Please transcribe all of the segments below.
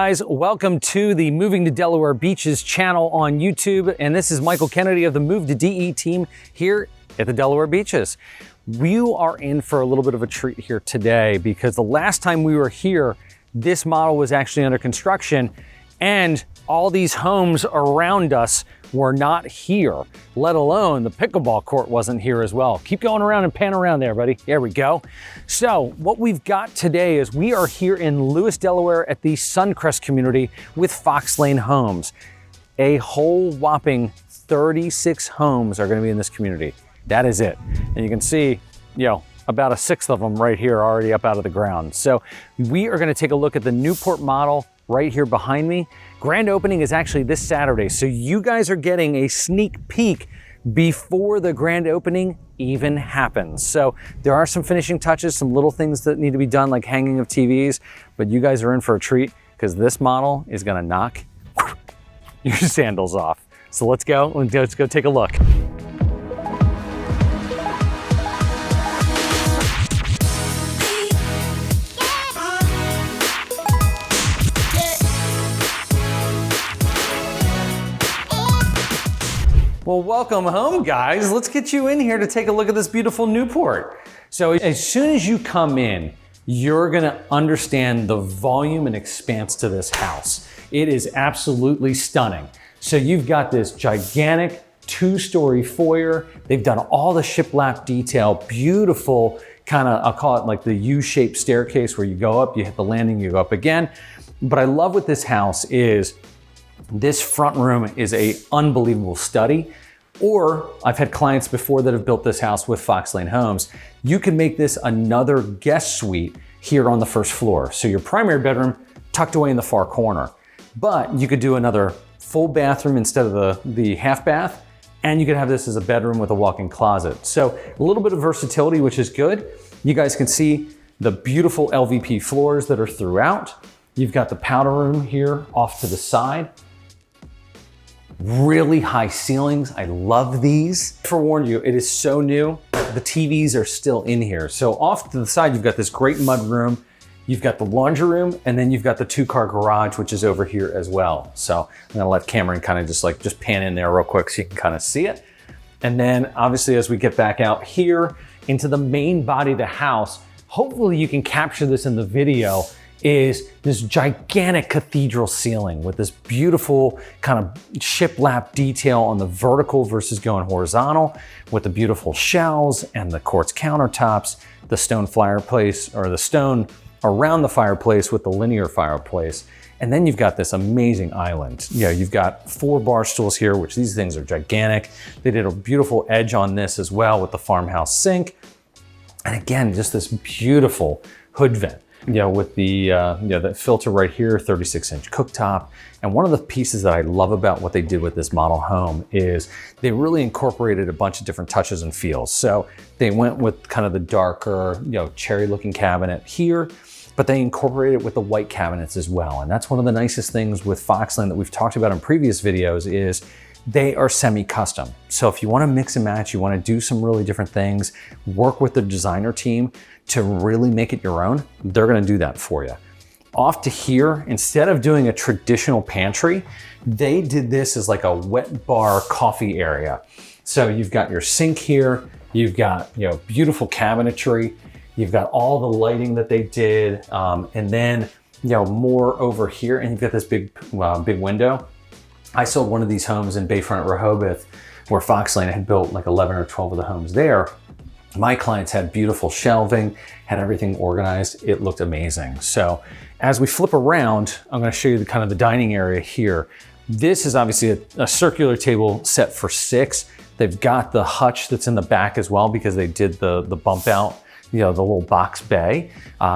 guys? Welcome to the Moving to Delaware Beaches channel on YouTube. And this is Michael Kennedy of the Move to DE team here at the Delaware Beaches. We are in for a little bit of a treat here today because the last time we were here, this model was actually under construction and all these homes around us were not here, let alone the pickleball court wasn't here as well. Keep going around and pan around there, buddy. There we go. So what we've got today is we are here in Lewes, Delaware at the Suncrest community with Foxlane Homes. A whole whopping 36 homes are gonna be in this community. That is it. And you can see, about a sixth of them right here already up out of the ground. So we are gonna take a look at the Newport model right here behind me. Grand opening is actually this Saturday, so you guys are getting a sneak peek before the grand opening even happens. So there are some finishing touches, some little things that need to be done like hanging of TVs, but you guys are in for a treat because this model is gonna knock your sandals off. So let's go take a look. Well, welcome home, guys. Let's get you in here to take a look at this beautiful Newport. So as soon as you come in, you're gonna understand the volume and expanse to this house. It is absolutely stunning. So you've got this gigantic two-story foyer. They've done all the shiplap detail, beautiful kind of, I'll call it like the U-shaped staircase where you go up, you hit the landing, you go up again. But I love what this house is. This front room is a unbelievable study, or I've had clients before that have built this house with Foxlane Homes. You can make this another guest suite here on the first floor. So your primary bedroom tucked away in the far corner, but you could do another full bathroom instead of the half bath, and you could have this as a bedroom with a walk-in closet. So a little bit of versatility, which is good. You guys can see the beautiful LVP floors that are throughout. You've got the powder room here off to the side. Really high ceilings. I love these. Forewarned you, it is so new. The TVs are still in here. So off to the side, you've got this great mud room. You've got the laundry room, and then you've got the two-car garage, which is over here as well. So I'm gonna let Cameron kind of just pan in there real quick so you can kind of see it. And then obviously as we get back out here into the main body of the house, hopefully you can capture this in the video, is this gigantic cathedral ceiling with this beautiful kind of shiplap detail on the vertical versus going horizontal, with the beautiful shelves and the quartz countertops, the stone fireplace, or the stone around the fireplace with the linear fireplace. And then you've got this amazing island. You've got 4 bar stools here, which these things are gigantic. They did a beautiful edge on this as well with the farmhouse sink. And again, just this beautiful hood vent. With the filter right here, 36-inch cooktop. And one of the pieces that I love about what they did with this model home is they really incorporated a bunch of different touches and feels. So they went with kind of the darker, cherry looking cabinet here, but they incorporated it with the white cabinets as well. And that's one of the nicest things with Foxlane that we've talked about in previous videos is they are semi-custom. So if you want to mix and match, you want to do some really different things, work with the designer team to really make it your own, they're going to do that for you. Off to here, instead of doing a traditional pantry, they did this as like a wet bar coffee area. So you've got your sink here, you've got beautiful cabinetry, you've got all the lighting that they did, and then more over here, and you've got this big window. I sold one of these homes in Bayfront, Rehoboth, where Foxlane had built like 11 or 12 of the homes there. My clients had beautiful shelving, had everything organized. It looked amazing. So as we flip around, I'm gonna show you kind of the dining area here. This is obviously a circular table set for 6. They've got the hutch that's in the back as well because they did the bump out, the little box bay,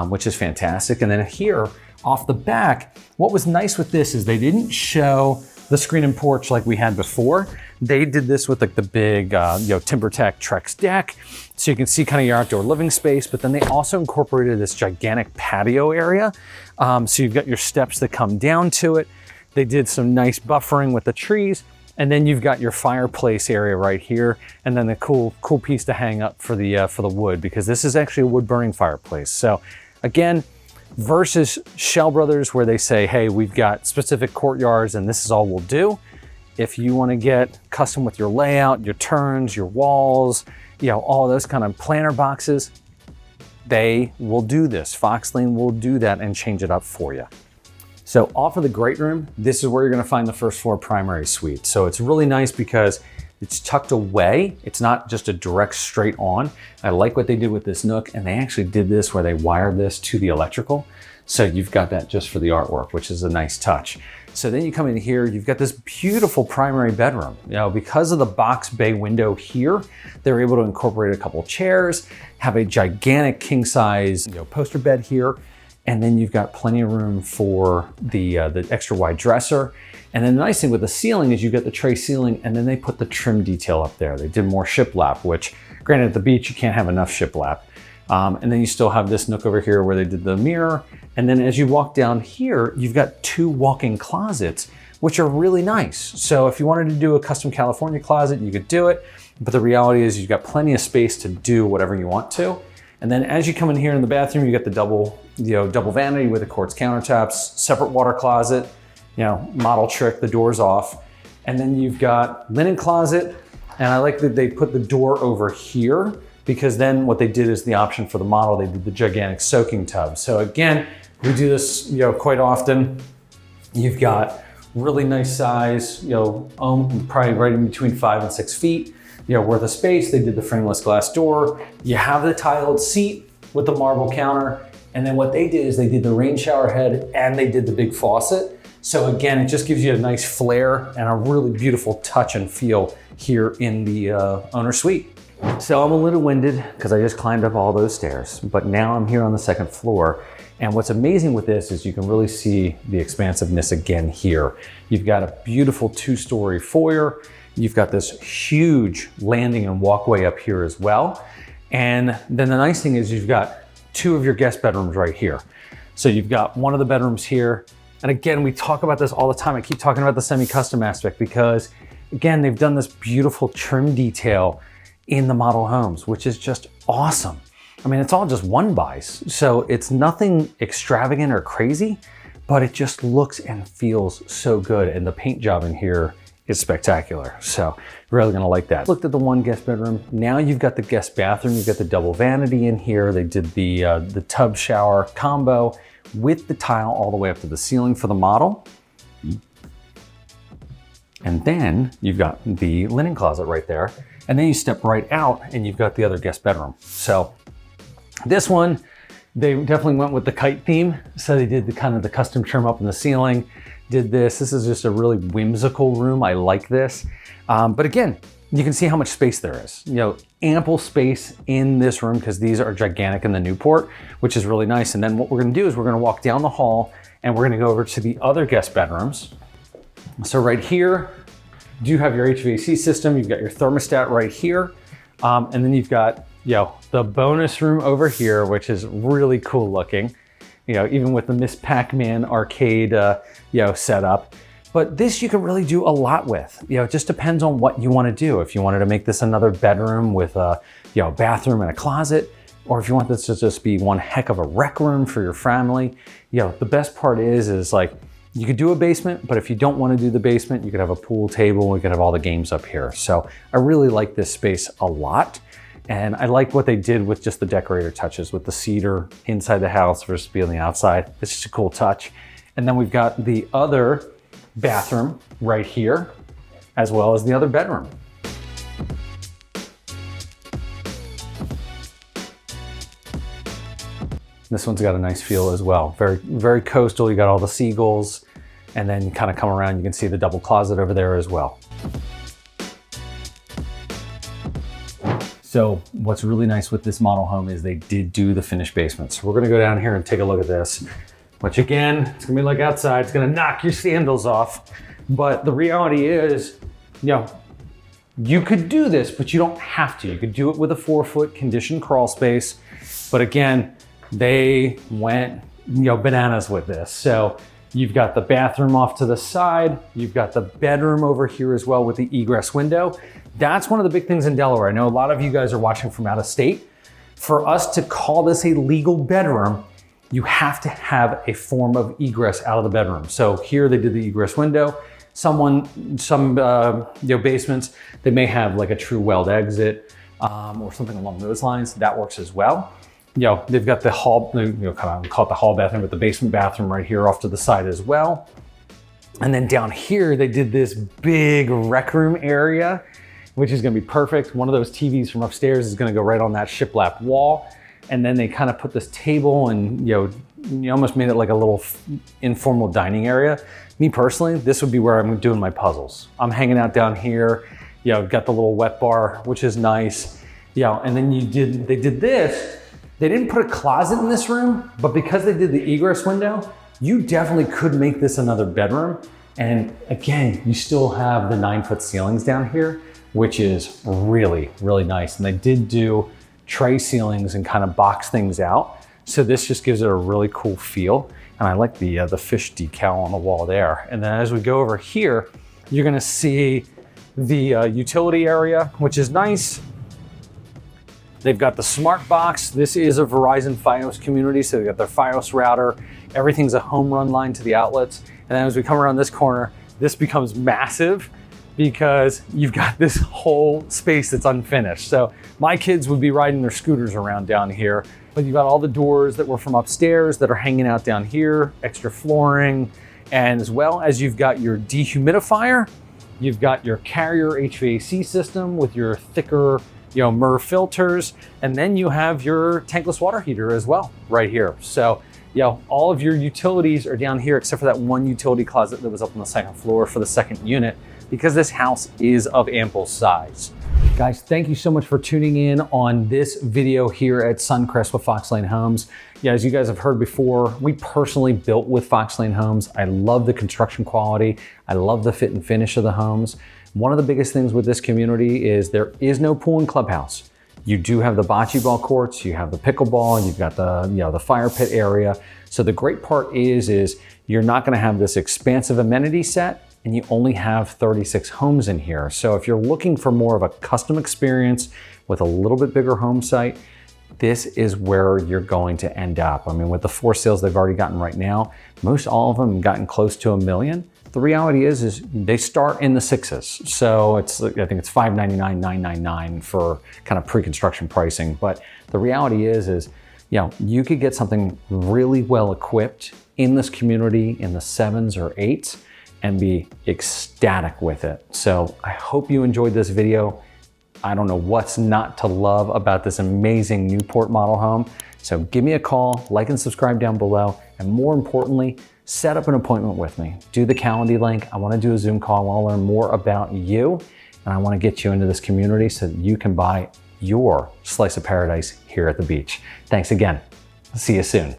which is fantastic. And then here off the back, what was nice with this is they didn't show the screen and porch like we had before. They did this with like the big TimberTech Trex deck. So you can see kind of your outdoor living space, but then they also incorporated this gigantic patio area. So you've got your steps that come down to it. They did some nice buffering with the trees. And then you've got your fireplace area right here. And then the cool piece to hang up for the wood, because this is actually a wood burning fireplace. So again, versus Shell Brothers where they say, hey, we've got specific courtyards and this is all we'll do. If you want to get custom with your layout, your turns, your walls, you know, all those kind of planter boxes, they will do this. Foxlane will do that and change it up for you. So off of the great room, this is where you're going to find the first floor primary suite. So it's really nice because it's tucked away. It's not just a direct straight on. I like what they did with this nook, and they actually did this where they wired this to the electrical. So you've got that just for the artwork, which is a nice touch. So then you come in here, you've got this beautiful primary bedroom. You know, because of the box bay window here, they're able to incorporate a couple chairs, have a gigantic king size, you know, poster bed here. And then you've got plenty of room for the extra wide dresser. And then the nice thing with the ceiling is you get the tray ceiling, and then they put the trim detail up there. They did more shiplap, which granted at the beach, you can't have enough shiplap. And then you still have this nook over here where they did the mirror. And then as you walk down here, you've got 2 walk-in closets, which are really nice. So if you wanted to do a custom California closet, you could do it. But the reality is you've got plenty of space to do whatever you want to. And then as you come in here in the bathroom, you get the double vanity with the quartz countertops, separate water closet, you know, model trick, the door's off. And then you've got linen closet. And I like that they put the door over here, because then what they did is the option for the model, they did the gigantic soaking tub. So again, we do this, you know, quite often. You've got really nice size, you know, probably right in between 5 and 6 feet, you know, worth of space. They did the frameless glass door. You have the tiled seat with the marble counter. And then what they did is they did the rain shower head and they did the big faucet. So again, it just gives you a nice flair and a really beautiful touch and feel here in the owner suite. So I'm a little winded because I just climbed up all those stairs, but now I'm here on the 2nd floor. And what's amazing with this is you can really see the expansiveness again here. You've got a beautiful 2-story foyer. You've got this huge landing and walkway up here as well. And then the nice thing is you've got 2 of your guest bedrooms right here. So you've got one of the bedrooms here. And again, we talk about this all the time. I keep talking about the semi-custom aspect because again, they've done this beautiful trim detail in the model homes, which is just awesome. I mean, it's all just one buys. So it's nothing extravagant or crazy, but it just looks and feels so good. And the paint job in here is spectacular. So really gonna like that. Looked at the 1 guest bedroom. Now you've got the guest bathroom. You've got the double vanity in here. They did the tub shower combo with the tile all the way up to the ceiling for the model. And then you've got the linen closet right there. And then you step right out and you've got the other guest bedroom. So this one, they definitely went with the kite theme. So they did the kind of the custom trim up in the ceiling, did this. This is just a really whimsical room. I like this. But again, you can see how much space there is. You know, ample space in this room because these are gigantic in the Newport, which is really nice. And then what we're gonna do is we're gonna walk down the hall and we're gonna go over to the other guest bedrooms. So right here, you have your HVAC system. You've got your thermostat right here. And then you've got, you know, the bonus room over here, which is really cool looking, you know, even with the Miss Pac-Man arcade, you know, setup. But this you can really do a lot with. You know, it just depends on what you want to do. If you wanted to make this another bedroom with a, you know, bathroom and a closet, or if you want this to just be one heck of a rec room for your family, you know, the best part is like, you could do a basement, but if you don't want to do the basement, you could have a pool table. We could have all the games up here. So I really like this space a lot. And I like what they did with just the decorator touches with the cedar inside the house versus being on the outside. It's just a cool touch. And then we've got the other bathroom right here, as well as the other bedroom. This one's got a nice feel as well. Very, very coastal. You got all the seagulls, and then you kind of come around, you can see the double closet over there as well. So what's really nice with this model home is they did do the finished basement. So we're gonna go down here and take a look at this, which again, it's gonna be like outside, it's gonna knock your sandals off. But the reality is, you know, you could do this, but you don't have to. You could do it with a 4-foot conditioned crawl space. But again, they went, you know, bananas with this. So you've got the bathroom off to the side. You've got the bedroom over here as well with the egress window. That's one of the big things in Delaware. I know a lot of you guys are watching from out of state. For us to call this a legal bedroom, you have to have a form of egress out of the bedroom. So here they did the egress window. Some basements, they may have like a true weld exit or something along those lines. That works as well. They've got the hall, kind of call it the hall bathroom, but the basement bathroom right here off to the side as well. And then down here, they did this big rec room area, which is gonna be perfect. One of those TVs from upstairs is gonna go right on that shiplap wall. And then they kind of put this table and, you almost made it like a little informal dining area. Me personally, this would be where I'm doing my puzzles. I'm hanging out down here, got the little wet bar, which is nice. And then they did this. They didn't put a closet in this room, but because they did the egress window, you definitely could make this another bedroom. And again, you still have the 9-foot ceilings down here, which is really, really nice. And they did do tray ceilings and kind of box things out. So this just gives it a really cool feel. And I like the fish decal on the wall there. And then as we go over here, you're gonna see the utility area, which is nice. They've got the smart box. This is a Verizon Fios community, so they've got their Fios router. Everything's a home run line to the outlets. And then as we come around this corner, this becomes massive because you've got this whole space that's unfinished. So my kids would be riding their scooters around down here, but you've got all the doors that were from upstairs that are hanging out down here, extra flooring, and as well as you've got your dehumidifier, you've got your carrier HVAC system with your thicker MER filters, and then you have your tankless water heater as well right here. So all of your utilities are down here except for that one utility closet that was up on the second floor for the second unit, because this house is of ample size. Guys, thank you so much for tuning in on this video here at Suncrest with Foxlane Homes. As you guys have heard before, we personally built with Foxlane Homes. I love the construction quality. I love the fit and finish of the homes. One of the biggest things with this community is there is no pool and clubhouse. You do have the bocce ball courts, you have the pickleball, you've got the the fire pit area. So the great part is you're not going to have this expansive amenity set, and you only have 36 homes in here. So if you're looking for more of a custom experience with a little bit bigger home site, this is where you're going to end up. I mean, with the 4 sales they've already gotten right now, most all of them have gotten close to $1 million. The reality is they start in the 6s. So I think it's $599, $999 for kind of pre-construction pricing. But the reality is you could get something really well equipped in this community in the 7s or 8s and be ecstatic with it. So I hope you enjoyed this video. I don't know what's not to love about this amazing Newport model home. So give me a call, like and subscribe down below, and more importantly, set up an appointment with me. Do the Calendly link. I wanna do a Zoom call. I wanna learn more about you, and I wanna get you into this community so that you can buy your slice of paradise here at the beach. Thanks again. See you soon.